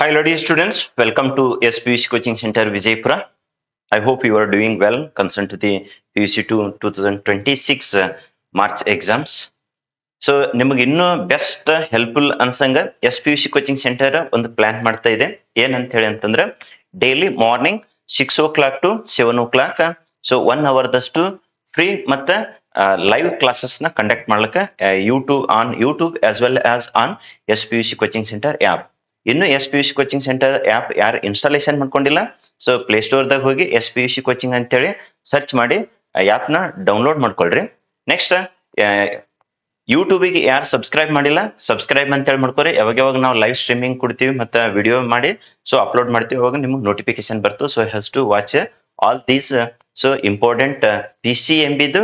Hi, ladies students. Welcome to SPUC Coaching Center, Vijaypura. I hope you are doing well concerned to the PUC 2 2026 March exams. So ನಿಮಗೆ ಇನ್ನೂ best helpful ಅನ್ಸಂಗ SPUC coaching centre ಒಂದು plan ಮಾಡ್ತಾ ಇದೆ ಏನಂತ ಹೇಳಿ ಅಂತಂದ್ರೆ daily morning 6 o'clock to 7 o'clock so 1 hour ದಷ್ಟು ಫ್ರೀ ಮತ್ತೆ ಲೈವ್ ಕ್ಲಾಸಸ್ ನ ಕಂಡಕ್ಟ್ ಮಾಡ್ಲಿಕ್ಕೆ YouTube as well as on SPUC coaching centre app. ಇನ್ನು SPUC ಕೋಚಿಂಗ್ ಸೆಂಟರ್ ಆ್ಯಪ್ ಯಾರು ಇನ್ಸ್ಟಾಲೇಷನ್ ಮಾಡ್ಕೊಂಡಿಲ್ಲ ಸೊ ಪ್ಲೇಸ್ಟೋರ್ದಾಗ ಹೋಗಿ SPUC ಕೋಚಿಂಗ್ ಅಂತೇಳಿ ಸರ್ಚ್ ಮಾಡಿ ಆ್ಯಪ್ ನ ಡೌನ್ಲೋಡ್ ಮಾಡ್ಕೊಳ್ರಿ. ನೆಕ್ಸ್ಟ್ ಯೂಟ್ಯೂಬಿಗೆ ಯಾರು ಸಬ್ಸ್ಕ್ರೈಬ್ ಮಾಡಿಲ್ಲ ಸಬ್ಸ್ಕ್ರೈಬ್ ಅಂತ ಹೇಳಿ ಮಾಡ್ಕೋರಿ. ಯಾವಾಗ ನಾವು ಲೈವ್ ಸ್ಟ್ರೀಮಿಂಗ್ ಕೊಡ್ತೀವಿ ಮತ್ತೆ ವಿಡಿಯೋ ಮಾಡಿ ಸೊ ಅಪ್ಲೋಡ್ ಮಾಡ್ತೀವಿ ಅವಾಗ ನಿಮ್ಗೆ ನೋಟಿಫಿಕೇಶನ್ ಬರ್ತದೆ. So has to watch all these so important PCMBದು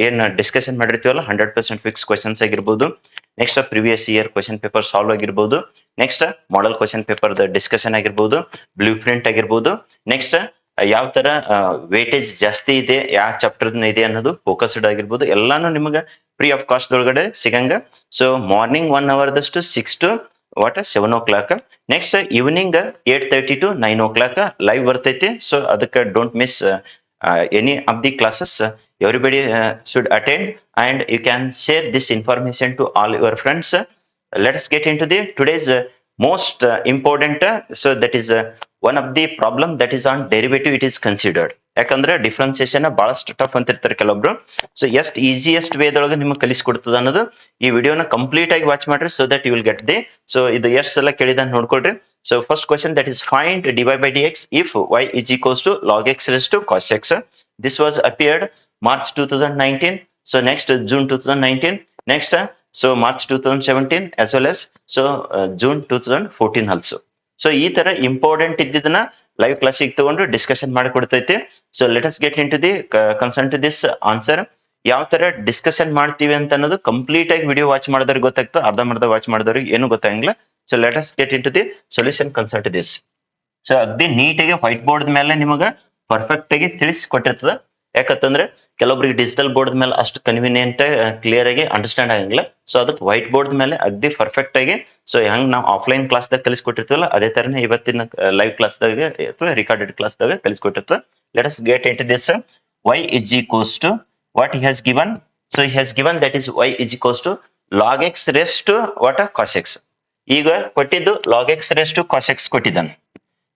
ಏನ್ ಡಿಸ್ಕಷನ್ ಮಾಡಿರ್ತೀವಲ್ಲ 100% ಫಿಕ್ಸ್ ಕ್ವಶನ್ಸ್ ಆಗಿರ್ಬೋದು, next previous year question paper solve ಆಗಿರ್ಬೋದು, next model question paper discussion ಆಗಿರ್ಬೋದು, ಬ್ಲೂ ಪ್ರಿಂಟ್ ಆಗಿರ್ಬೋದು, ನೆಕ್ಸ್ಟ್ ಯಾವ ತರ ವೇಟೇಜ್ ಜಾಸ್ತಿ ಇದೆ ಯಾವ ಚಾಪ್ಟರ್ ಇದೆ ಅನ್ನೋದು ಫೋಕಸ್ಡ್ ಆಗಿರ್ಬೋದು ಎಲ್ಲಾನು ನಿಮ್ಗೆ ಫ್ರೀ ಆಫ್ ಕಾಸ್ಟ್ ಒಳಗಡೆ ಸಿಗಂಗ. ಸೊ ಮಾರ್ನಿಂಗ್ 1 hour ದಷ್ಟು 6 to 7 o'clock. Next evening 8:30 to 9 o'clock live ಬರ್ತೈತಿ. ಸೊ ಅದಕ್ಕೆ don't miss any of the classes. Everybody should attend and you can share this information to all your friends. Let us get into the today's most important so that is one of the problem that is on derivative it is considered. ಯಾಕಂದ್ರೆ differentiation ಬಹಳಷ್ಟು tough ಅಂತ ಇರ್ತಾರೆ ಕೆಲವೊಬ್ರು. So ಎಷ್ಟು easiest ವೇದೊಳಗೆ ನಿಮ್ಗೆ ಕಲಿಸ್ಕೊಡ್ತದ ಅನ್ನೋದು ಈ ವಿಡಿಯೋನ ಕಂಪ್ಲೀಟ್ ಆಗಿ ವಾಚ್ ಮಾಡ್ರಿ so that you will get the. So ಇದು ಎಷ್ಟು ಸಲ ಕೇಳಿದ ನೋಡ್ಕೊಳ್ರಿ. So first question that is find dy by dx if y is equals to log x raised to cos x. This was appeared March 2019. So next June 2019. Next so March 2017 as well as so June 2014 also. So ಈ ತರ important ಇದ್ದಿದ್ದನ್ನ live ಕ್ಲಾಸಿಗೆ ತಗೊಂಡು discussion ಮಾಡಿಕೊಡ್ತೈತಿ. So let us get into the concern to this answer. ಯಾವ ತರ discussion ಮಾಡ್ತೀವಿ ಅಂತ ಅನ್ನೋದು ಕಂಪ್ಲೀಟ್ ಆಗಿ ವಿಡಿಯೋ ವಾಚ್ ಮಾಡಿದವ್ರಿಗೆ ಗೊತ್ತಾಗ್ತದೆ, ಅರ್ಧಂಬರ್ಧ ವಾಚ್ ಮಾಡಿದವ್ರಿಗೆ ಏನು ಗೊತ್ತಾಗಿಲ್ಲ. So let us get into the solution concern to this. So ಅಗ್ದಿ ನೀಟಾಗಿ ವೈಟ್ ಬೋರ್ಡ್ ಮೇಲೆ ನಿಮಗೆ ಪರ್ಫೆಕ್ಟ್ ಆಗಿ ತಿಳಿಸಿಕೊಟ್ಟಿರ್ತದ. ಯಾಕಂತಂದ್ರೆ ಕೆಲವೊಬ್ರಿಗೆ ಡಿಜಿಟಲ್ ಬೋರ್ಡ್ ಮೇಲೆ ಅಷ್ಟು ಕನ್ವಿನಿಯಂಟ್ ಕ್ಲಿಯರ್ ಆಗಿ ಅಂಡರ್ಸ್ಟ್ಯಾಂಡ್ ಆಗಂಗಿಲ್ಲ. ಸೊ ಅದಕ್ಕೆ ವೈಟ್ ಬೋರ್ಡ್ ಮೇಲೆ ಅಗ್ದಿ ಪರ್ಫೆಕ್ಟ್ ಆಗಿ ಸೊ ಹೆಂಗ್ ನಾವು ಆಫ್ಲೈನ್ ಕ್ಲಾಸ್ದಾಗ ಕಲಿಸ್ಕೊಟ್ಟಿರ್ತೀವಲ್ಲ ಅದೇ ತರನೇ ಇವತ್ತಿನ ಲೈವ್ ಕ್ಲಾಸ್ದಾಗ ಅಥವಾ ರಿಕಾರ್ಡೆಡ್ ಕ್ಲಾಸ್ದಾಗ ಕಲಿಸ್ಕೊಟ್ಟಿರ್ತದೆ. Let us get into this. y is equals to what he has given. So he has given that is y is equals to log x raised to what cos x. ಈಗ ಕೊಟ್ಟಿದ್ದು log x raised to cos x ಕೊಟ್ಟಿದ್ದಾನೆ.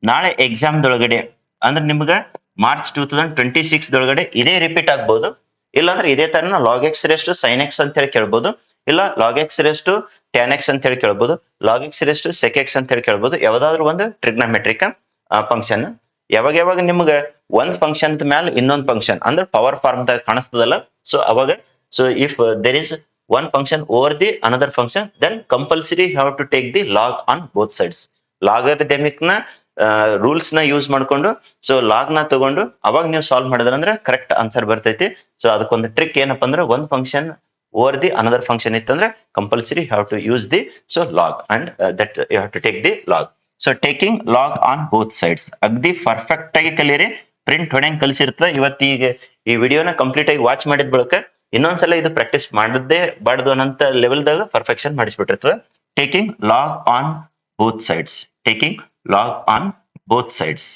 ನಾಳೆ exam ದೊಳಗಡೆ ಅಂದ್ರೆ ನಿಮ್ಗೆ March 2026 ದೊಳಗಡೆ ಇದೇ repeat ಆಗ್ಬಹುದು. ಇಲ್ಲಾಂದ್ರೆ ಇದೇ ತರನ log x raised to sin x ಅಂತ ಹೇಳಿ ಕೇಳ್ಬೋದು, ಇಲ್ಲ log x raised to tan x ಅಂತ ಹೇಳಿ ಕೇಳ್ಬೋದು, log x raised to sec x ಅಂತ ಹೇಳಿ ಕೇಳ್ಬೋದು. ಯಾವ್ದಾದ್ರು ಒಂದು ಟ್ರಿಗ್ನಮೆಟ್ರಿಕ್ ಫಂಕ್ಷನ್ ಯಾವಾಗ ನಿಮ್ಗೆ ಒಂದ್ ಫಂಕ್ಷನ್ ಮೇಲೆ ಇನ್ನೊಂದು ಫಂಕ್ಷನ್ ಅಂದ್ರೆ ಪವರ್ ಫಾರ್ಮ್ ದಾಗ ಕಾಣಿಸ್ತದಲ್ಲ. ಸೊ ಅವಾಗ so if there is one function over the another function then compulsory have to take the log on both sides. Logarithmic ನ ರೂಲ್ಸ್ ನ ಯೂಸ್ ಮಾಡ್ಕೊಂಡು ಸೊ ಲಾಗ್ ನ ತಗೊಂಡು ಅವಾಗ ನೀವು ಸಾಲ್ವ್ ಮಾಡಿದ್ರಂದ್ರೆ ಕರೆಕ್ಟ್ ಆನ್ಸರ್ ಬರ್ತೈತಿ. ಸೊ ಅದಕ್ಕೊಂದು ಟ್ರಿಕ್ ಏನಪ್ಪಾ ಅಂದ್ರೆ ಒಂದ್ function over the another function ಇತ್ತಂದ್ರೆ compulsory have to use the so log and that you have to take the log. So taking log on both sides ಅಗ್ದಿ perfect ಆಗಿ ಕಲೀರಿ. Print ಹೊಡೆಂಗ್ ಕಲಿಸಿರ್ತದೆ. ಇವತ್ತೀಗ ಈ ವಿಡಿಯೋನ ಕಂಪ್ಲೀಟ್ ಆಗಿ ವಾಚ್ ಮಾಡಿದ ಬಳಿಕ ಇನ್ನೊಂದ್ಸಲ ಇದು ಪ್ರಾಕ್ಟೀಸ್ ಮಾಡದೇ ಬಾರ್ದು ಅನ್ನಂತ ಲೆವೆಲ್ದಾಗ ಪರ್ಫೆಕ್ಷನ್ ಮಾಡಿಸ್ಬಿಟ್ಟಿರ್ತದೆ. Taking log on both sides, taking log on both sides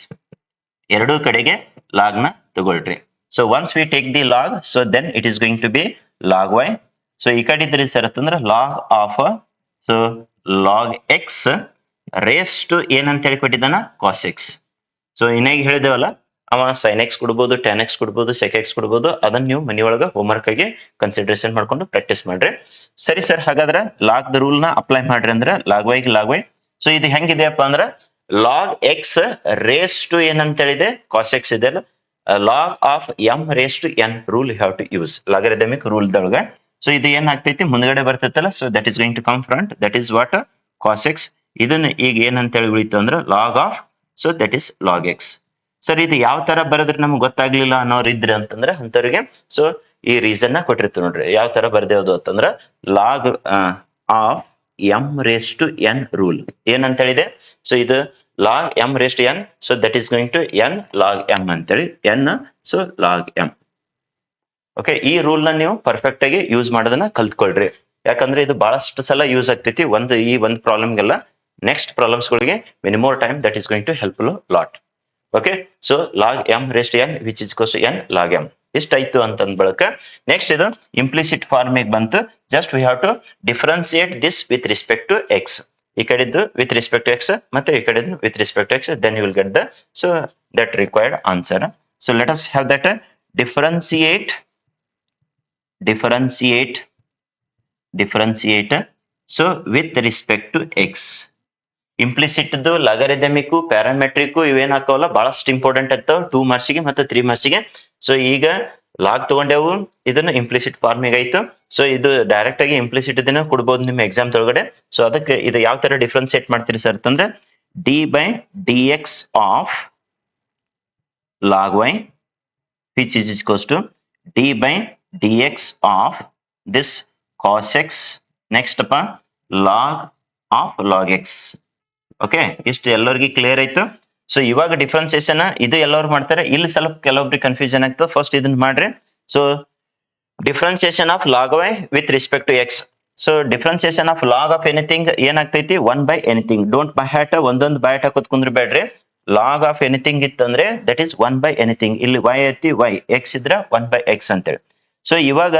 ಎರಡೂ ಕಡೆಗೆ ಲಾಗ್ ನ ತಗೊಳ್ರಿ. So once we take the log so then it is going to be log y. So ಈ ಕಡೆ ಇದ್ರೆ ಸರ್ ಅಂತಂದ್ರೆ log of so log x raise to ಏನಂತ ಹೇಳಿ ಕೊಟ್ಟಿದ್ದಾನ ಕಾಸ್ ಎಕ್ಸ್. ಸೊ ಇನ್ನಾಗಿ ಹೇಳಿದೇವಲ್ಲ ಅವ ಸೈನ್ ಎಕ್ಸ್ ಕೊಡ್ಬೋದು, ಟ್ಯಾನ್ ಎಕ್ಸ್ ಕೊಡ್ಬೋದು, ಸೆಕ್ ಎಕ್ಸ್ ಕೊಡ್ಬೋದು. ಅದನ್ನ ನೀವು ಮನೆಯೊಳಗೆ ಹೋಮ್ವರ್ಕ್ ಆಗಿ ಕನ್ಸಿಡರೇಷನ್ ಮಾಡ್ಕೊಂಡು ಪ್ರಾಕ್ಟೀಸ್ ಮಾಡ್ರಿ. ಸರಿ ಸರ್, ಹಾಗಾದ್ರೆ ಲಾಗ್ ದ ರೂಲ್ ನ ಅಪ್ಲೈ ಮಾಡ್ರಿ ಅಂದ್ರೆ ಲಾಗ್ ವೈ. ಸೊ ಇದು ಹೆಂಗಿದೆಯಪ್ಪ ಅಂದ್ರೆ ಲಾಗ್ ಎಕ್ಸ್ ರೇಸ್ ಟು ಏನಂತ ಹೇಳಿದೆ ಕಾಸ್ ಎಕ್ಸ್ ಇದೆ ಅಲ್ಲ, log of m raise to n rule have to use logarithmic rule ದೊಳಗ. ಸೊ ಇದು ಏನ್ ಆಗ್ತೈತಿ ಮುಂದ್ಗಡೆ ಬರ್ತೈತಲ್ಲ. So that is going to come front, that is what cos x. ಇದನ್ನ ಈಗ ಏನಂತ ಹೇಳಿ ಉಳಿತು ಅಂದ್ರೆ log of so that is log x. Sir ಇದು ಯಾವ ತರ ಬರೆದ್ರೆ ನಮ್ಗೆ ಗೊತ್ತಾಗ್ಲಿಲ್ಲ ಅನ್ನೋರು ಇದ್ರೆ ಅಂತಂದ್ರೆ ಅಂತವ್ರಿಗೆ ಸೊ ಈ ರೀಸನ್ ನ ಕೊಟ್ಟಿರ್ತೀವಿ ನೋಡ್ರಿ. ಯಾವ ತರ ಬರ್ದೇವುದು ಅಂತಂದ್ರ log of m raise to n rule ಏನಂತ ಹೇಳಿದೆ. ಸೊ ಇದು log m raise to n so that is going to n log m ಅಂತೇಳಿ n so log m. Okay, ಈ ರೂಲ್ ನ ನೀವು ಪರ್ಫೆಕ್ಟ್ ಆಗಿ ಯೂಸ್ ಮಾಡೋದನ್ನ ಕಲ್ತ್ಕೊಳ್ರಿ. ಯಾಕಂದ್ರೆ ಇದು ಬಹಳಷ್ಟು ಸಲ ಯೂಸ್ ಆಗ್ತೈತಿ ಈ ಒಂದು ಪ್ರಾಬ್ಲಮ್ಗೆಲ್ಲ ನೆಕ್ಸ್ಟ್ ಪ್ರಾಬ್ಲಮ್ಸ್ ಗಳಿಗೆ many more time that is going to help lot. Okay, so log m raised to n which is equals to n log m ಇಷ್ಟಾಯ್ತು ಅಂತಂದ್ ಬಳಕ ನೆಕ್ಸ್ಟ್ ಇದು ಇಂಪ್ಲಿಸಿಟ್ ಫಾರ್ಮ್ ಬಂತು. Just we have to differentiate this with respect to x. ಈ ಕಡೆದು with respect to x ಮತ್ತೆ ಈ ಕಡೆದು with respect to x, then you will get the so that required answer. So let us have that differentiate so with respect to x. Implicit logarithmic parametric ಇವೇನ್ ಹಾಕವಲ್ಲ ಬಹಳಷ್ಟು important ಆಗ್ತಾವ 2 marks ಗೆ ಮತ್ತೆ 3 marks ಗೆ. ಸೊ ಈಗ log ತಗೊಂಡೆವು, ಇದನ್ನ implicit ಫಾರ್ಮಿಗೆ ಆಯ್ತು. ಸೊ ಇದು ಡೈರೆಕ್ಟ್ ಆಗಿ ಇಂಪ್ಲಿಸಿಟ್ ಇದನ್ನ ಕೊಡ್ಬೋದು ನಿಮ್ಮ ಎಕ್ಸಾಮ್ ಒಳಗಡೆ. ಸೊ ಅದಕ್ಕೆ ಇದು ಯಾವ ತರ ಡಿಫ್ರೆನ್ಸಿಯೇಟ್ ಮಾಡ್ತೀರಿ ಸರ್ ಅಂತಂದ್ರೆ D by D X of log Y which is equals to d by dx of this cos x. next ಅಪ್ಪ log x. ಓಕೆ, ಇಷ್ಟು ಎಲ್ಲರಿಗೂ ಕ್ಲಿಯರ್ ಆಯ್ತು. ಸೊ ಇವಾಗ ಡಿಫ್ರೆನ್ಸಿಯೇಷನ್ ಇದು ಎಲ್ಲರೂ ಮಾಡ್ತಾರೆ, ಇಲ್ಲಿ ಸ್ವಲ್ಪ ಕೆಲವೊಬ್ರಿಗೆ ಕನ್ಫ್ಯೂಷನ್ ಆಗ್ತದೆ. ಫಸ್ಟ್ ಇದನ್ನ ಮಾಡ್ರಿ. So differentiation of log y with respect to X. So differentiation of log of anything ಏನಾಗ್ತೈತಿ 1 by anything. Don't by heart ಒಂದೊಂದು ಬೈ ಹ್ಯಾಟ್ ಹಾಕೋದ್ ಕುಂದ್ರಬೇಡ್ರಿ. ಲಾಗ್ ಆಫ್ ಎನಿಥಿಂಗ್ ಇತ್ತಂದ್ರೆ ದಟ್ ಈಸ್ 1 by anything. ಇಲ್ಲಿ y ಐತಿ y, x ಇದ್ರ 1 by x ಅಂತೇಳಿ. So ಇವಾಗ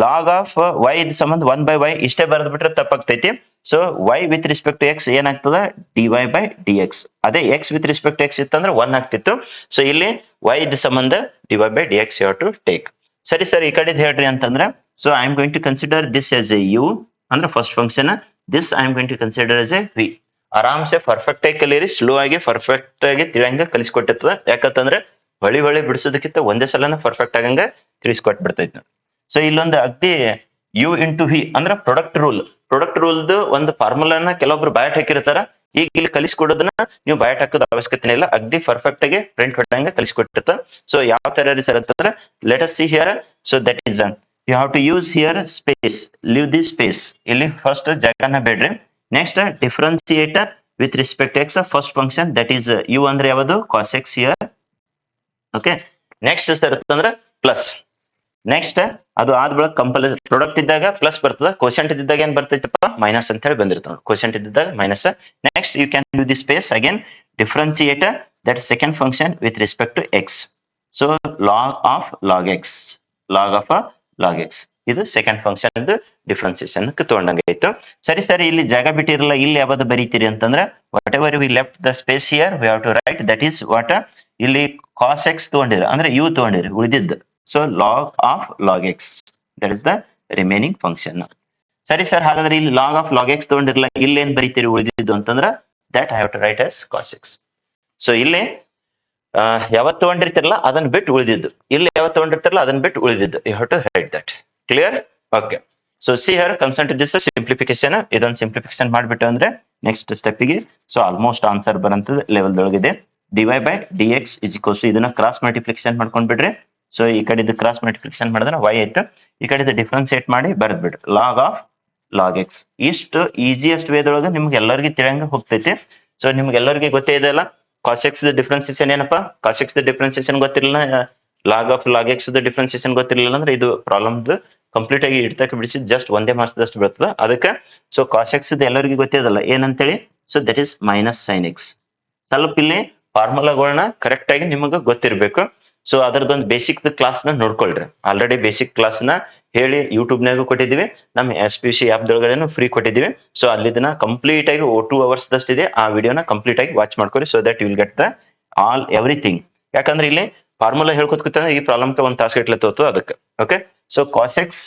ಲಾಗ್ ಆಫ್ y ಇದ್ ಸಂಬಂಧ 1 by y ಇಷ್ಟೇ ಬರೆದ್ ಬಿಟ್ರೆ ತಪ್ಪಾಗ್ತೈತಿ. So y with respect to x ಏನಾಗ್ತದ dy by dx. ಅದೇ x with respect to x ಇತ್ತಂದ್ರೆ 1 ಆಗ್ತಿತ್ತು. ಸೊ ಇಲ್ಲಿ y ಇದ್ ಸಂಬಂಧ dy by dx you have to take. ಸರಿ ಸರ್, ಈ ಕಡೆದ್ ಹೇಳ್ರಿ ಅಂತಂದ್ರೆ so I am going to consider this as a u ಅಂದ್ರೆ first function, this I am going to consider as a v. ಆರಾಮ್ಸೆ ಪರ್ಫೆಕ್ಟ್ ಆಗಿ ಕಲೀರಿ, ಸ್ಲೋ ಆಗಿ ಪರ್ಫೆಕ್ಟ್ ಆಗಿ ತಿಳಿಯಂಗ ಕಲಿಸ್ಕೊಟ್ಟಿರ್ತದ. ಯಾಕಂತಂದ್ರೆ ಹೊಳಿ ಬಿಡಿಸೋದಕ್ಕಿಂತ ಒಂದೇ ಸಲನ ಪರ್ಫೆಕ್ಟ್ ಆಗಂಗ ತಿಳಿಸ್ಕೊಟ್ ಬಿಡ್ತೈತಿ. ಸೊ ಇಲ್ಲೊಂದು ಅಗ್ದಿ ಯು ಇಂಟು ವಿ ಅಂದ್ರೆ ಪ್ರೊಡಕ್ಟ್ ರೂಲ್ದು ಒಂದು ಫಾರ್ಮುಲಾನ ಕೆಲವೊಬ್ರು ಬಯಾಟ್ ಹಾಕಿರ್ತಾರ. ಈಗ ಇಲ್ಲಿ ಕಲಿಸ್ಕೊಡೋದನ್ನ ನೀವು ಬಯಾಟ್ ಹಾಕೋದ ಅವಶ್ಯಕತೆ ಇಲ್ಲ, ಅಗ್ದಿ ಪರ್ಫೆಕ್ಟ್ ಆಗಿ ಪ್ರಿಂಟ್ ಹೊಡೆದಂಗ ಕಲಿಸ್ಕೊಟ್ಟಿರ್ತ. ಸೊ ಯಾವ ತರ ಸರ್ ಅಂತಂದ್ರೆ let us see here. So that is you have to use here space, leave the space. ಇಲ್ಲಿ ಫಸ್ಟ್ ಜಾಗನ ಬೇಡ್ರಿ. Next differentiate with respect to X first function that is you ಅಂದ್ರೆ ಯಾವುದು cos X here. Okay, next sir ಅಂತಂದ್ರೆ plus. Next ಅದು ಆದ ಬಳಿಕ compulsory product ಇದ್ದಾಗ ಪ್ಲಸ್ ಬರ್ತದ, ಕೋಶೆಂಟ್ ಇದ್ದಾಗ ಏನ್ ಬರ್ತೈತಪ್ಪ ಮೈನಸ್ ಅಂತ ಹೇಳಿ ಬಂದಿರ್ತಾವ. ಕೋಶೆಂಟ್ ಇದ್ದಾಗ minus. Next you can use the space again differentiate that second function with respect to X. So log of log X ಇದು ಸೆಕೆಂಡ್ ಫಂಕ್ಷನ್ ಡಿಫ್ರೆನ್ಸಿಯೇಷನ್ ತಗೊಂಡಂಗ ಆಯ್ತು. ಸರಿ ಇಲ್ಲಿ ಜಾಗ ಬಿಟ್ಟಿರಲ್ಲ, ಇಲ್ಲಿ ಯಾವ್ದು ಬರೀತೀರಿ ಅಂತಂದ್ರೆ whatever we left the space here we have to write that is what ಇಲ್ಲಿ ಕಾಸ್ ಎಕ್ಸ್ ತಗೊಂಡಿರಿ ಅಂದ್ರೆ ಯು ತಗೊಂಡಿರಿ ಉಳಿದಿದ್ದು. So log X that is the remaining function. ಸರಿ ಸರ್, ಹಾಗಾದ್ರೆ ಇಲ್ಲಿ ಲಾಗ್ ಎಕ್ಸ್ ತಗೊಂಡಿರಲ್ಲ, ಇಲ್ಲಿ ಏನ್ ಬರೀತೀರಿ ಉಳಿದಿದ್ದು ಅಂತಂದ್ರೆ that I have to write as cos X. So ಇಲ್ಲಿ ಯಾವತ್ತು ತಗೊಂಡಿರ್ತಿರಲ್ಲ ಅದನ್ನ ಬಿಟ್ಟು ಉಳಿದಿದ್ದು, ಇಲ್ಲಿ ಯಾವತ್ತು ತಗೊಂಡಿರ್ತಿರಲ್ಲ ಅದನ್ನ ಬಿಟ್ಟು ಉಳಿದಿದ್ದು, you have to write that. Clear? Okay. So see here concern to this simplification. ಇದೊಂದು ಸಿಂಪ್ಲಿಫಿಕೇಶನ್ ಮಾಡ್ಬಿಟ್ಟು ಅಂದ್ರೆ ನೆಕ್ಸ್ಟ್ ಸ್ಟೆಪ್ಗೆ ಸೊ ಆಲ್ಮೋಸ್ಟ್ ಆನ್ಸರ್ ಬರಂತದ ಲೆವೆಲ್ ದೊಳಗಿದೆ. dy by dx is equals to ಇದನ್ನ ಕ್ರಾಸ್ ಮಲ್ಟಿಪ್ಲಿಕೇಶನ್ ಮಾಡ್ಕೊಂಡ್ ಬಿಡ್ರಿ. ಸೊ ಈ ಕಡೆ ಕ್ರಾಸ್ ಮಲ್ಟಿಪ್ಲಿಕೇಶನ್ ಮಾಡಿದ್ರೆ y ಆಯ್ತು, ಈ ಕಡೆ ಡಿಫ್ರೆನ್ಸಿಯೇಟ್ ಮಾಡಿ ಬರೆದ್ ಬಿಡ್ರಿ ಲಾಗ್ ಎಕ್ಸ್. ಇಷ್ಟು ಈಸಿಯೆಸ್ಟ್ ವೇದೊಳಗೆ ನಿಮ್ಗೆ ಎಲ್ಲರಿಗೂ ತಿಳಿಯಂಗ ಹೋಗ್ತೈತಿ. ಸೊ ನಿಮ್ಗೆ ಎಲ್ಲರಿಗೂ ಗೊತ್ತೇ ಇದೆ ಅಲ್ಲ ಕಾಸ್ ಎಕ್ಸ್ ಡಿಫ್ರೆನ್ಸಿಯೇಷನ್ ಏನಪ್ಪಾ. ಕಾಸ್ ಎಕ್ಸ್ ಡಿಫ್ರೆನ್ಸಿಯೇಷನ್ ಗೊತ್ತಿರಲಿಲ್ಲ, ಲಾಗ್ ಎಕ್ಸ್ ಡಿಫ್ರೆನ್ಸಿಯೇಷನ್ ಗೊತ್ತಿರಲಿಲ್ಲ ಅಂದ್ರೆ ಇದು ಪ್ರಾಬ್ಲಮ್ ಕಂಪ್ಲೀಟ್ ಆಗಿ ಇಡ್ತಕ್ಕೆ ಬಿಡಿಸಿ ಜಸ್ಟ್ ಒಂದೇ ಮಾರ್ಕ್ಸ್ ಬರ್ತದ. ಅದಕ್ಕೆ ಸೊ ಕಾಸ್ ಎಕ್ಸ್ ಎಲ್ಲರಿಗೂ ಗೊತ್ತಿದಲ್ಲ ಏನಂತೇಳಿ. So that is minus sine x. ಸ್ವಲ್ಪ ಇಲ್ಲಿ ಫಾರ್ಮುಲಾಗಳನ್ನ ಕರೆಕ್ಟ್ ಆಗಿ ನಿಮಗೆ ಗೊತ್ತಿರಬೇಕು. ಸೊ ಅದರದೊಂದು ಬೇಸಿಕ್ ಕ್ಲಾಸ್ ನ ನೋಡ್ಕೊಳ್ರಿ. ಆಲ್ರೆಡಿ ಬೇಸಿಕ್ ಕ್ಲಾಸ್ ನ ಹೇಳಿ ಯೂಟ್ಯೂಬ್ ನಾಗೂ ಕೊಟ್ಟಿದ್ದೀವಿ, ನಮ್ಮ SPC ಆಪ್ ದೊಳಗಡೆನು ಫ್ರೀ ಕೊಟ್ಟಿದ್ದೀವಿ. ಸೊ ಅಲ್ಲಿ ಇದನ್ನ ಕಂಪ್ಲೀಟ್ ಆಗಿ 2 hours ದಷ್ಟಿದೆ, ಆ ವಿಡಿಯೋನ ಕಂಪ್ಲೀಟ್ ಆಗಿ ವಾಚ್ ಮಾಡ್ಕೊರಿ. So that you will get the all everything. ಯಾಕಂದ್ರೆ ಇಲ್ಲಿ ಫಾರ್ಮುಲಾ ಹೇಳ್ಕೊತ ಈ ಪ್ರಾಬ್ಲಮ್ಗೆ ಒಂದು ತಾಸು ಗಟ್ಟಲೆ ತೋರ್ತದ ಅದಕ್ಕೆ. Okay, so cos x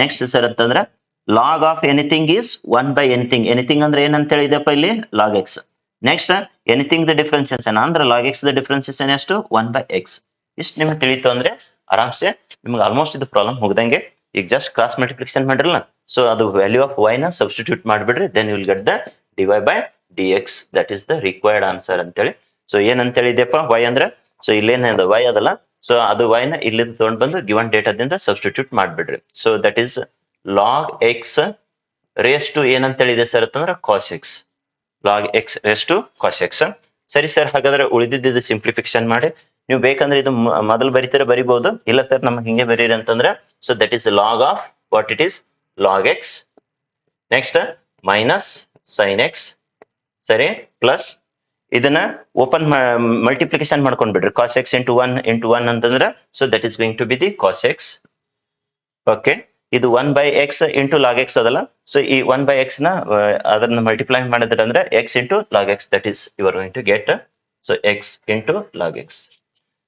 next sir ಅಂತಂದ್ರೆ log of anything is 1 by anything. Anything ಅಂದ್ರೆ ಏನಂತ ಹೇಳಿದಪ್ಪ ಇಲ್ಲಿ ಲಾಗ್ ಎಕ್ಸ್. ನೆಕ್ಸ್ಟ್ ಎನಿಥಿಂಗ್ ದ ಡಿಫ್ರೆನ್ಸಿಯೇಷನ್ ಅಂದ್ರೆ ಲಾಗ್ ಎಕ್ಸ್ ದ ಡಿಫ್ರೆನ್ಸಿಯೇಷನ್ ಎಷ್ಟು 1 by x. ಇಷ್ಟು ನಿಮ್ಗೆ ತಿಳಿತು ಅಂದ್ರೆ ಆರಾಮ್ಸೆ ನಿಮ್ಗೆ ಆಲ್ಮೋಸ್ಟ್ ಇದು ಪ್ರಾಬ್ಲಮ್ ಹೋಗ್ದಂಗೆ. ಈಗ ಜಸ್ಟ್ ಕ್ರಾಸ್ ಮಲ್ಟಿಪ್ಲಿಕೇಶನ್ ಮಾಡಿರಲ್ಲ, ಸೊ ಅದು ವ್ಯಾಲ್ಯೂ ಆಫ್ y ನ ಸಬ್ಸ್ಟಿಟ್ಯೂಟ್ ಮಾಡಿಬಿಡ್ರಿ, then you will get the dy by dx that is the required answer ಅಂತೇಳಿ. ಸೊ ಏನಂತ ಹೇಳಿದೆಪ್ಪ y ಅಂದ್ರೆ, ಸೊ ಇಲ್ಲೇನ y ಅದಲ್ಲ, ಸೊ ಅದು y ನ ಇಲ್ಲಿಂದ ತಗೊಂಡ್ ಬಂದು ಗಿವನ್ ಡೇಟಾದಿಂದ ಸಬ್ಸ್ಟಿಟ್ಯೂಟ್ ಮಾಡ್ಬಿಡ್ರಿ. So that is log x raise to ಏನಂತ ಹೇಳಿದೆ ಸರ್ ಅಂತಂದ್ರೆ cos x. Log x raise to cos x. ಸರಿ ಸರ್, ಹಾಗಾದ್ರೆ ಉಳಿದಿದ್ದು ಸಿಂಪ್ಲಿಫಿಕೇಶನ್ ಮಾಡಿ ನೀವು ಬೇಕಂದ್ರೆ ಇದು ಮೊದಲು ಬರಿಬಹುದು, ಇಲ್ಲ ಸರ್ ನಮ್ಗೆ ಹಿಂಗೆ ಬರೀರಿ ಅಂತಂದ್ರೆ so that is log of what it is log x. Next minus sine x ಸರಿ ಪ್ಲಸ್ ಇದನ್ನ ಓಪನ್ ಮಲ್ಟಿಪ್ಲಿಕೇಶನ್ ಮಾಡ್ಕೊಂಡ್ಬಿಡ್ರಿ ಕಾಸ್ ಎಕ್ಸ್ ಇಂಟು ಒನ್ ಅಂತಂದ್ರೆ so that is going to be the cos x. Okay, ಇದು 1/x into log x ಅದಲ್ಲ, so ಈ 1/x ನ ಅದನ್ನ multiply ಮಾಡಿದ್ರೆ ಅಂದ್ರೆ x into log X, that is you are going to get so x into log x.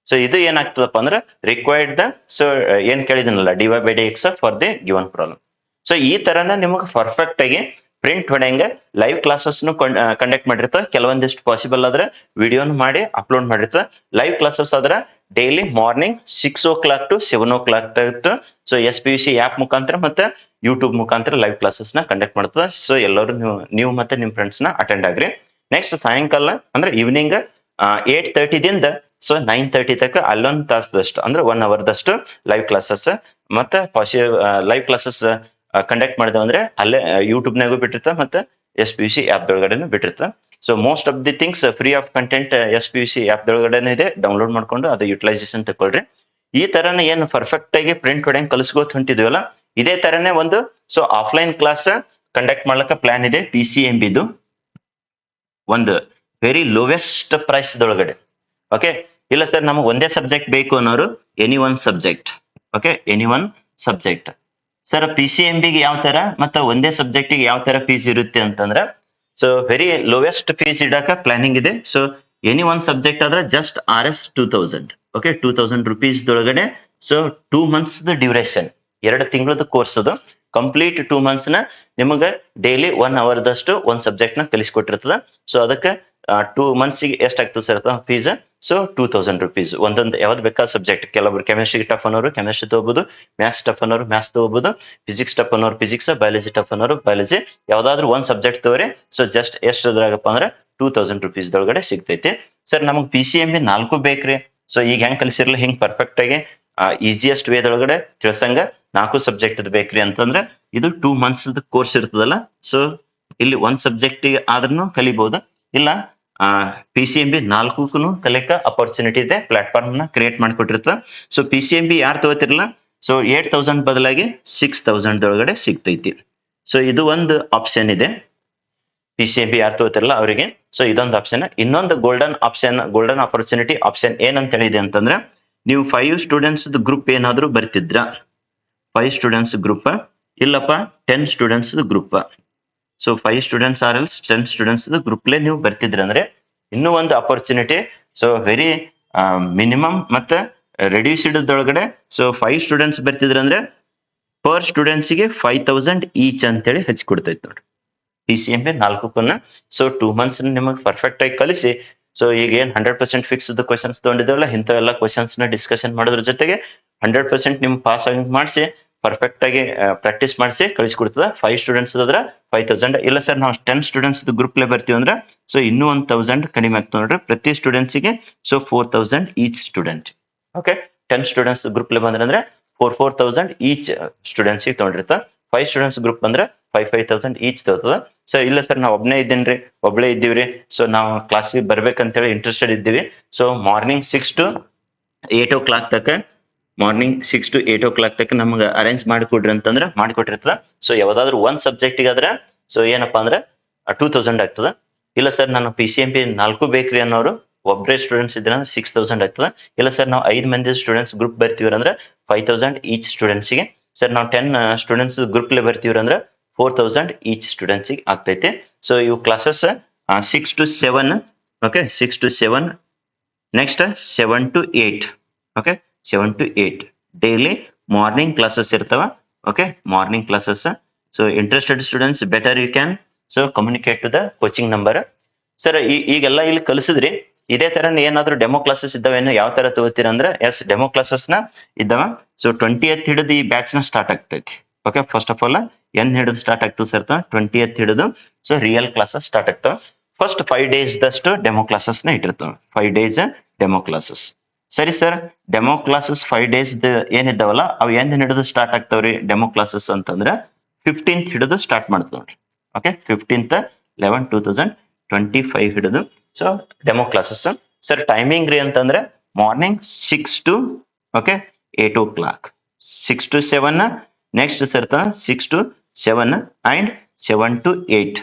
So ಇದು ಏನಾಗ್ತದಪ್ಪ ಅಂದ್ರೆ ರಿಕ್ವೈರ್ಡ್ ದ ಸೊ ಏನ್ ಕೇಳಿದನಲ್ಲ dy/dx for the given problem. So ಈ ತರನ ನಿಮಗೆ ಪರ್ಫೆಕ್ಟ್ ಆಗಿ ಪ್ರಿಂಟ್ ಹೊಡೆಯಂಗ ಲೈವ್ ಕ್ಲಾಸಸ್ ಕಂಡಕ್ಟ್ ಮಾಡಿರ್ತ. ಕೆಲವೊಂದಿಷ್ಟು ಪಾಸಿಬಲ್ ಆದ್ರೆ ವಿಡಿಯೋನು ಮಾಡಿ ಅಪ್ಲೋಡ್ ಮಾಡಿರ್ತ. ಲೈವ್ ಕ್ಲಾಸಸ್ ಆದ್ರೆ daily morning 6 o'clock to 7 o'clock so SPUC app ಮುಖಾಂತರ ಮತ್ತೆ ಯೂಟ್ಯೂಬ್ ಮುಖಾಂತರ ಲೈವ್ ಕ್ಲಾಸಸ್ ನ ಕಂಡಕ್ಟ್ ಮಾಡ್ತದ. ಸೊ ಎಲ್ಲರೂ ನೀವು ಮತ್ತೆ ನಿಮ್ ಫ್ರೆಂಡ್ಸ್ ನ ಅಟೆಂಡ್ ಆಗ್ರಿ. ನೆಕ್ಸ್ಟ್ ಸಾಯಂಕಾಲ ಅಂದ್ರೆ ಈವ್ನಿಂಗ್ 8:30 ದಿಂದ ಸೊ 9:30 ತನಕ ಅಲ್ಲೊಂದು ತಾಸದಷ್ಟು ಅಂದ್ರೆ 1 hour ದಷ್ಟು ಲೈವ್ ಕ್ಲಾಸಸ್ ಮತ್ತೆ ಲೈವ್ ಕ್ಲಾಸಸ್ ಕಂಡಕ್ಟ್ ಮಾಡಿದೆವು ಅಂದ್ರೆ ಅಲ್ಲೇ ಯೂಟ್ಯೂಬ್ನಾಗೂ ಬಿಟ್ಟಿರ್ತ ಮತ್ತೆ SPUC ಆಪ್ ಒಳಗಡೆನೂ ಬಿಟ್ಟಿರ್ತ. So most of the things free of content SPUC app ಒಳಗಡೆನೇ ಇದೆ, ಡೌನ್ಲೋಡ್ ಮಾಡ್ಕೊಂಡು ಅದು ಯುಟಿಲೈಸೇಷನ್ ತಗೊಳ್ರಿ. ಈ ತರನೇ ಏನು ಪರ್ಫೆಕ್ಟ್ ಆಗಿ ಪ್ರಿಂಟ್ ಹೊಡೆಯಂಗ್ ಕಲಿಸ್ಕೋತ ಹೊಂಟಿದ್ವಲ್ಲ, ಇದೇ ತರನೇ ಒಂದು ಸೊ ಆಫ್ಲೈನ್ ಕ್ಲಾಸ್ ಕಂಡಕ್ಟ್ ಮಾಡ್ಲಿಕ್ಕೆ ಪ್ಲಾನ್ ಇದೆ PCMB ಒಂದು ವೆರಿ ಲೋವೆಸ್ಟ್ ಪ್ರೈಸ್ ದೊಳಗಡೆ. ಓಕೆ, ಇಲ್ಲ ಸರ್ ನಮಗೆ ಒಂದೇ ಸಬ್ಜೆಕ್ಟ್ ಬೇಕು ಅನ್ನೋರು any one subject. Okay, any one subject. Sir PCMBಗೆ ಯಾವ ತರ ಮತ್ತೆ ಒಂದೇ ಸಬ್ಜೆಕ್ಟಿಗೆ ಯಾವ ತರ ಫೀಸ್ ಇರುತ್ತೆ ಅಂತಂದ್ರೆ ಸೊ ವೆರಿ ಲೋವೆಸ್ಟ್ ಫೀಸ್ ಇಡಕ ಪ್ಲಾನಿಂಗ್ ಇದೆ. ಸೊ ಎನಿ ಒನ್ ಸಬ್ಜೆಕ್ಟ್ ಆದ್ರೆ ಜಸ್ಟ್ RS 2000. ಓಕೆ, 2000 rupees ದೊಳಗಡೆ ಸೊ 2 months ಡ್ಯೂರೇಷನ್, 2 ತಿಂಗಳದ ಕೋರ್ಸ್ ಅದು. ಕಂಪ್ಲೀಟ್ 2 months ನ ನಿಮಗೆ ಡೈಲಿ 1 hour ದಷ್ಟು ಒಂದ್ ಸಬ್ಜೆಕ್ಟ್ ನ ಕಲಿಸ್ಕೊಟ್ಟಿರ್ತದ. ಸೊ ಅದಕ್ಕೆ 2 months ಗೆ ಎಷ್ಟಾಗ್ತದೆ ಸರ್ ಫೀಸ್? So 2000 rupees. ಒಂದೊಂದು ಯಾವ್ದು ಬೇಕಾದ ಸಬ್ಜೆಕ್ಟ್, ಕೆಲವೊಬ್ರು ಕೆಮಿಸ್ಟ್ರಿ ಟಫ್ ಅನ್ನೋರು ಕೆಮಿಸ್ಟ್ರಿ ತಗೋಬಹುದು, ಮ್ಯಾಥ್ಸ್ ಟಫ್ ಅನ್ನೋರು ಮ್ಯಾಥ್ಸ್ ತಗೋಬಹುದು, ಫಿಸಿಕ್ಸ್ ಟಫ್ ಅನ್ನೋರು ಫಿಸಿಕ್ಸ್, ಬಯಾಲಜಿ ಟಫ್ ಅನ್ನೋರು ಬಯಾಲಜಿ, ಯಾವ್ದಾದ್ರು ಒಂದ್ ಸಬ್ಜೆಕ್ಟ್ ತಗೋರಿ. ಸೊ ಜಸ್ಟ್ ಎಷ್ಟದ್ರಾಗಪ್ಪ ಅಂದ್ರೆ 2000 rupees ದೊಳಗಡೆ ಸಿಗ್ತೈತಿ. ಸರ್ ನಮಗ್ PCMB 4 ಬೇಕ್ರಿ. ಸೊ ಈಗ ಹೆಂಗ್ ಕಲಿಸಿರ್ಲಿ ಹಿಂಗ್ ಪರ್ಫೆಕ್ಟ್ ಆಗಿ ಈಸಿಯೆಸ್ಟ್ ವೇದೊಳಗಡೆ ತಿಳ್ಸಂಗ 4 ಸಬ್ಜೆಕ್ಟ್ ಬೇಕ್ರಿ ಅಂತಂದ್ರೆ ಇದು 2 months ಕೋರ್ಸ್ ಇರ್ತದಲ್ಲ. ಸೊ ಇಲ್ಲಿ ಒಂದ್ ಸಬ್ಜೆಕ್ಟ್ ಆದ್ರೂ ಕಲಿಬಹುದು, ಇಲ್ಲ PCMB 4 ಕಲಿಯಕ ಅಪರ್ಚುನಿಟಿ ಇದೆ. ಪ್ಲಾಟ್ಫಾರ್ಮ್ ನ ಕ್ರಿಯೇಟ್ ಮಾಡಿಕೊಟ್ಟಿರ್ತ. ಸೊ PCMB ಯಾರು ತಗೋತಿರಲ್ಲ ಸೊ 8000 ಬದಲಾಗಿ 6000 ದೊಳಗಡೆ ಸಿಗ್ತೈತಿ. ಸೊ ಇದು ಒಂದು ಆಪ್ಷನ್ ಇದೆ PCMB ಯಾರು ತಗೋತಿರಲ್ಲ ಅವರಿಗೆ. ಸೊ ಇದೊಂದು ಆಪ್ಷನ್. ಇನ್ನೊಂದು ಗೋಲ್ಡನ್ ಆಪರ್ಚುನಿಟಿ ಆಪ್ಷನ್ ಏನಂತ ಹೇಳಿದೆ ಅಂತಂದ್ರೆ, ನೀವು 5 ಸ್ಟೂಡೆಂಟ್ಸ್ ಗ್ರೂಪ್ ಏನಾದ್ರು ಬರ್ತಿದ್ರ, 5 ಸ್ಟೂಡೆಂಟ್ಸ್ ಗ್ರೂಪ್ ಇಲ್ಲಪ್ಪ 10 students group. So 5 students or else 10 students ಗ್ರೂಪ್ಲೆ ನೀವು ಬರ್ತಿದ್ರ ಅಂದ್ರೆ ಇನ್ನೂ ಒಂದು ಅಪರ್ಚುನಿಟಿ. ಸೊ ವೆರಿ ಮಿನಿಮಮ್ ಮತ್ತೆ ರೆಡ್ಯೂಸ್ಡ್ ದೊಳಗಡೆ ಸೊ 5 ಸ್ಟೂಡೆಂಟ್ಸ್ ಬರ್ತಿದ್ರ ಅಂದ್ರೆ ಪರ್ ಸ್ಟೂಡೆಂಟ್ಸ್ಗೆ 5000 ಈಚ್ ಅಂತೇಳಿ ಹಚ್ಕೊಡ್ತೈತಿ ನೋಡ್ರಿ PCMB 4. ಸೊ 2 months ನಿಮಗೆ ಪರ್ಫೆಕ್ಟ್ ಆಗಿ ಕಲಿಸಿ ಸೊ ಈಗ ಏನ್ 100% ಫಿಕ್ಸ್ ಕ್ವಶನ್ಸ್ ತಗೊಂಡಿದ್ದೇವಲ್ಲ ಇಂಥವೆಲ್ಲ ಕ್ವಶನ್ಸ್ ನ ಡಿಸ್ಕಷನ್ ಮಾಡೋದ್ರ ಜೊತೆಗೆ 100% ನಿಮ್ ಪಾಸ್ ಆಗಿ ಮಾಡಿಸಿ ಪರ್ಫೆಕ್ಟ್ ಆಗಿ ಪ್ರಾಕ್ಟೀಸ್ ಮಾಡಿಸಿ ಕಳಿಸ್ಕೊಡ್ತದ. 5 ಸ್ಟೂಡೆಂಟ್ಸ್ ಅದ್ರ 5000. ಇಲ್ಲ ಸರ್ ನಾವು 10 ಸ್ಟೂಡೆಂಟ್ಸ್ ಗ್ರೂಪ್ ಬರ್ತೀವಿ ಅಂದ್ರೆ ಸೊ ಇನ್ನೂ 1000 ಕಡಿಮೆ ಆಗ್ತದೆ ನೋಡ್ರಿ ಪ್ರತಿ ಸ್ಟೂಡೆಂಟ್ಸ್ಗೆ. So 4000 each student. Okay, 10 students group ಬಂದ್ರೆ 4000 ಈಚ್ ಸ್ಟೂಡೆಂಟ್ಸ್ ತಗೊಂಡಿರ್ತ. 5 ಸ್ಟೂಡೆಂಟ್ಸ್ ಗ್ರೂಪ್ ಅಂದ್ರೆ 5000 ಈಚ್ ತಗೋತದ. ಸೊ ಇಲ್ಲ ಸರ್ ನಾವು ಒಬ್ಳೇ ಇದ್ದೀವ್ರಿ, ಸೊ ನಾವು ಕ್ಲಾಸಿಗೆ ಬರ್ಬೇಕಂತೇಳಿ ಇಂಟ್ರೆಸ್ಟೆಡ್ ಇದ್ದೀವಿ. ಸೊ ಮಾರ್ನಿಂಗ್ 6 to 8 o'clock ತನಕ ನಮ್ಗೆ ಅರೇಂಜ್ ಮಾಡಿಕೊಡ್ರಿ ಅಂತಂದ್ರೆ ಮಾಡಿಕೊಟ್ಟಿರ್ತದ. ಸೊ ಯಾವ್ದಾದ್ರು ಒಂದ್ ಸಬ್ಜೆಕ್ಟಿಗೆ ಆದ್ರೆ ಸೊ ಏನಪ್ಪಾ ಅಂದ್ರೆ 2000 ಆಗ್ತದ. ಇಲ್ಲ ಸರ್ ನಾನು PCMB 4 ಬೇಕ್ರಿ ಅನ್ನೋರು ಒಬ್ಬರೇ ಸ್ಟೂಡೆಂಟ್ಸ್ ಇದ್ರೆ 6000 ಆಗ್ತದ. ಇಲ್ಲ ಸರ್ ನಾವು 5 ಮಂದಿ ಸ್ಟೂಡೆಂಟ್ಸ್ ಗ್ರೂಪ್ ಬರ್ತೀವ್ರ ಅಂದ್ರೆ 5000 ಈಚ್ ಸ್ಟೂಡೆಂಟ್ಸ್ಗೆ. ಸರ್ ನಾವು 10 ಸ್ಟೂಡೆಂಟ್ಸ್ ಗ್ರೂಪ್ ಬರ್ತೀವ್ರ ಅಂದ್ರೆ 4000 ಈಚ್ ಸ್ಟೂಡೆಂಟ್ಸ್ ಆಗ್ತೈತಿ. ಸೊ ಇವು classes 6 to 7. Okay, 6 to 7. Next 7 to 8. Okay, 7 to 8 daily morning classes ಇರ್ತಾವ. Okay, morning classes. So interested students better you can so communicate to the coaching number. Sir ಈಗೆಲ್ಲ ಇಲ್ಲಿ ಕಲಿಸಿದ್ರಿ, ಇದೇ ತರ ಏನಾದ್ರು ಡೆಮೋ ಕ್ಲಾಸಸ್ ಇದ್ದಾವೇನು ಯಾವ ತರ ತಗೋತೀರ ಅಂದ್ರೆ ಎಸ್ ಡೆಮೋ ಕ್ಲಾಸಸ್ ನ ಇದ್ದಾವ. ಸೊ 20th ಹಿಡಿದು ಈ ಬ್ಯಾಚ್ ನ ಸ್ಟಾರ್ಟ್ ಆಗ್ತೈತಿ. ಓಕೆ, ಫಸ್ಟ್ ಆಫ್ ಆಲ್ ಏನ್ ಹಿಡಿದು ಸ್ಟಾರ್ಟ್ ಆಗ್ತದೆ ಸರ್ 20th ಹಿಡಿದು ಸೊ ರಿಯಲ್ ಕ್ಲಾಸಸ್ ಸ್ಟಾರ್ಟ್ ಆಗ್ತಾವ. ಫಸ್ಟ್ 5 days ದಷ್ಟು ಡೆಮೋ ಕ್ಲಾಸಸ್ ನ ಇಟ್ಟಿರ್ತಾವ. 5 days ಡೆಮೋ ಕ್ಲಾಸಸ್. ಸರಿ ಸರ್, ಡೆಮೋ ಕ್ಲಾಸಸ್ 5 days ಏನಿದ್ದಾವಲ್ಲ ಅವು ಏನ್ ಹಿಡಿದು ಸ್ಟಾರ್ಟ್ ಆಗ್ತಾವ್ರಿ ಡೆಮೋ ಕ್ಲಾಸಸ್ ಅಂತಂದ್ರೆ 15th ಹಿಡಿದು ಸ್ಟಾರ್ಟ್ ಮಾಡ್ತಾವ ನೋಡ್ರಿ. ಓಕೆ, 15th 11/2025 ಹಿಡಿದು so demo classes. Sir timing ರೀ ಅಂತಂದ್ರೆ morning 6 to 8 o'clock, 6 to 7. Next sir 6 to 7 and 7 to 8.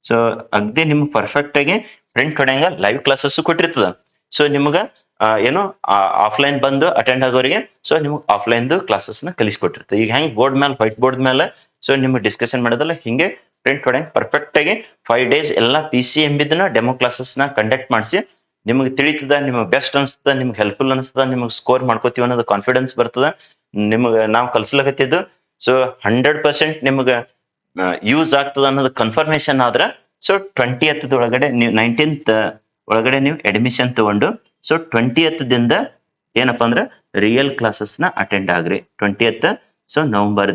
So ಅಗ್ದಿ ನಿಮ್ಗೆ ಪರ್ಫೆಕ್ಟ್ ಆಗಿ ಪ್ರಿಂಟ್ ಹೊಡೆಯಂಗ ಲೈವ್ ಕ್ಲಾಸಸ್ ಕೊಟ್ಟಿರ್ತದ. ಸೊ ನಿಮ್ಗ ಏನು ಆಫ್ಲೈನ್ ಬಂದು ಅಟೆಂಡ್ ಆಗೋರಿಗೆ ಸೊ ನಿಮ್ಗೆ ಆಫ್ಲೈನ್ ಕ್ಲಾಸಸ್ ನ ಕಲಿಸ್ಕೊಟ್ಟಿರ್ತದೆ. ಈಗ ಹೆಂಗ್ ಬೋರ್ಡ್ ಮೇಲೆ ವೈಟ್ ಬೋರ್ಡ್ ಮೇಲೆ ಸೊ ನಿಮ್ಗೆ ಡಿಸ್ಕಷನ್ ಮಾಡೋದಲ್ಲ ಹಿಂಗೆ ಪ್ರಿಂಟ್ ಹೊಡೆಯಂಗ್ ಪರ್ಫೆಕ್ಟ್ ಆಗಿ 5 days ಎಲ್ಲ PCMB ಡೆಮೋ ಕ್ಲಾಸಸ್ ನ ಕಂಡಕ್ಟ್ ಮಾಡಿಸಿ ನಿಮ್ಗೆ ತಿಳಿತದ, ನಿಮ್ಗೆ ಬೆಸ್ಟ್ ಅನ್ಸ್ತದ, ನಿಮ್ಗೆ ಹೆಲ್ಪ್ಫುಲ್ ಅನ್ಸ್ತದ, ನಿಮ್ಗೆ ಸ್ಕೋರ್ ಮಾಡ್ಕೋತೀವಿ ಅನ್ನೋದು ಕಾನ್ಫಿಡೆನ್ಸ್ ಬರ್ತದ. ನಿಮ್ಗೆ ನಾವು ಕಲ್ಸ್ಲಕತ್ತಿದ್ದು ಸೊ 100% ನಿಮ್ಗೆ ಯೂಸ್ ಆಗ್ತದ ಅನ್ನೋದು ಕನ್ಫರ್ಮೇಶನ್ ಆದ್ರ ಸೊ 20th ಒಳಗಡೆ ನೀವು 19th ಒಳಗಡೆ ನೀವು ಅಡ್ಮಿಷನ್ ತಗೊಂಡು ಸೊ 20th ದಿಂದ ಏನಪ್ಪಾ ಅಂದ್ರೆ ರಿಯಲ್ ಕ್ಲಾಸಸ್ ನ ಅಟೆಂಡ್ ಆಗ್ರಿ. 20th so November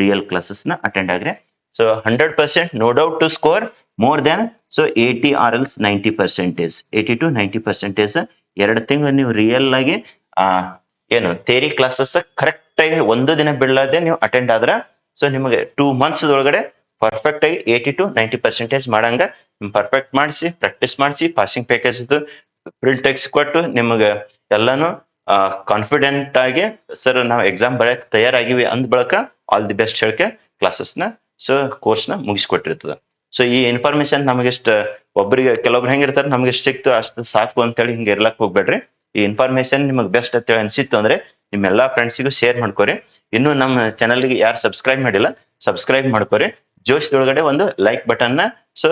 real classes ನ ಅಟೆಂಡ್ ಆಗ್ರಿ. So 100% no doubt to score more than so 80 or else 90%, 80 to 90%. 2 ತಿಂಗಳು ನೀವು ರಿಯಲ್ ಆಗಿ ಏನು ಥಿಯರಿ ಕ್ಲಾಸಸ್ ಕರೆಕ್ಟ್ ಆಗಿ ಒಂದು ದಿನ ಬೀಳದೆ ನೀವು ಅಟೆಂಡ್ ಆದ್ರ ಸೊ ನಿಮಗೆ 2 months ಒಳಗಡೆ ಪರ್ಫೆಕ್ಟ್ ಆಗಿ 80 to 90% ಮಾಡಂಗ ಪರ್ಫೆಕ್ಟ್ ಮಾಡಿಸಿ ಪ್ರಾಕ್ಟೀಸ್ ಮಾಡಿಸಿ ಪಾಸಿಂಗ್ ಪ್ಯಾಕೇಜ್ ಪ್ರಿಂಟ್ ಟೆಕ್ಸ್ ಕೊಟ್ಟು ನಿಮಗೆ ಎಲ್ಲಾನು ಕಾನ್ಫಿಡೆಂಟ್ ಆಗಿ ಸರ್ ನಾವು ಎಕ್ಸಾಮ್ ಬರೆಯಕ್ ತಯಾರಾಗಿವಿ ಅಂದ್ ಬಳಕ ಆಲ್ ದಿ ಬೆಸ್ಟ್ ಹೇಳ್ಕೆ ಕ್ಲಾಸಸ್ ನ ಸೊ ಕೋರ್ಸ್ ನ ಮುಗಿಸ್ಕೊಟ್ಟಿರ್ತದ. ಸೊ ಈ ಇನ್ಫಾರ್ಮೇಶನ್ ನಮಗಿಷ್ಟ ಒಬ್ಬರಿಗೆ ಕೆಲವೊಬ್ರು ಹೆಂಗಿರ್ತಾರೆ ನಮ್ಗೆ ಎಷ್ಟು ಸಿಕ್ತು ಅಷ್ಟು ಸಾಕು ಅಂತೇಳಿ ಹಿಂಗೆ ಇರ್ಲಕ್ ಹೋಗ್ಬೇಡ್ರಿ. ಈ ಇನ್ಫಾರ್ಮೇಶನ್ ನಿಮಗೆ ಬೆಸ್ಟ್ ಅಂತೇಳಿ ಅನ್ಸಿತ್ತು ಅಂದ್ರೆ ನಿಮ್ ಎಲ್ಲಾ ಫ್ರೆಂಡ್ಸಿಗೂ ಶೇರ್ ಮಾಡ್ಕೊರಿ. ಇನ್ನು ನಮ್ಮ ಚಾನಲ್ಗೆ ಯಾರು ಸಬ್ಸ್ಕ್ರೈಬ್ ಮಾಡಿಲ್ಲ ಸಬ್ಸ್ಕ್ರೈಬ್ ಮಾಡ್ಕೊರಿ. ಜೋಶ್ದೊಳಗಡೆ ಒಂದು ಲೈಕ್ ಬಟನ್ ನ ಸೊ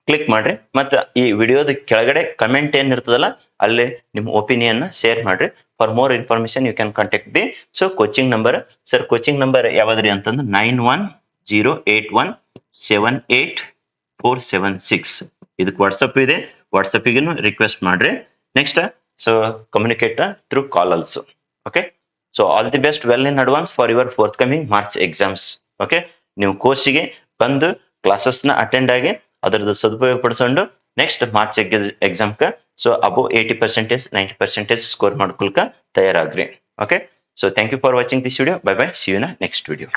ಕ್ಲಿಕ್ ಮಾಡ್ರಿ. ಮತ್ತ ಈ ವಿಡಿಯೋದ ಕೆಳಗಡೆ ಕಮೆಂಟ್ ಏನ್ ಇರ್ತದಲ್ಲ ಅಲ್ಲಿ ನಿಮ್ ಒಪಿನಿಯನ್ ಶೇರ್ ಮಾಡ್ರಿ. For more information you can contact the so coaching number. Sir coaching number ಯಾವ್ದ್ರಿ ಅಂತಂದ್ರೆ 9108178476. ಇದಕ್ಕೆ ವಾಟ್ಸಪ್ ಇದೆ, ವಾಟ್ಸಪ್ಗೆ ರಿಕ್ವೆಸ್ಟ್ ಮಾಡ್ರಿ. Next so communicate through call also. Okay, so all the best well in advance for your forthcoming March exams. Okay, ನೀವು ಕೋರ್ಸಿಗೆ ಬಂದು classes ನ ಅಟೆಂಡ್ ಆಗಿ ಅದರದ್ದು ಸದುಪಯೋಗ ಪಡಿಸ್ಕೊಂಡು ನೆಕ್ಸ್ಟ್ ಮಾರ್ಚ್ ಎಕ್ಸಾಮ್ಕ ಸೊ ಅಬೌವ್ 80% 90% ಸ್ಕೋರ್ ಮಾಡ್ಕೊಳ್ಕ ತಯಾರಾಗ್ರಿ. Okay, so thank you for watching this video. Bye bye, see you in next video.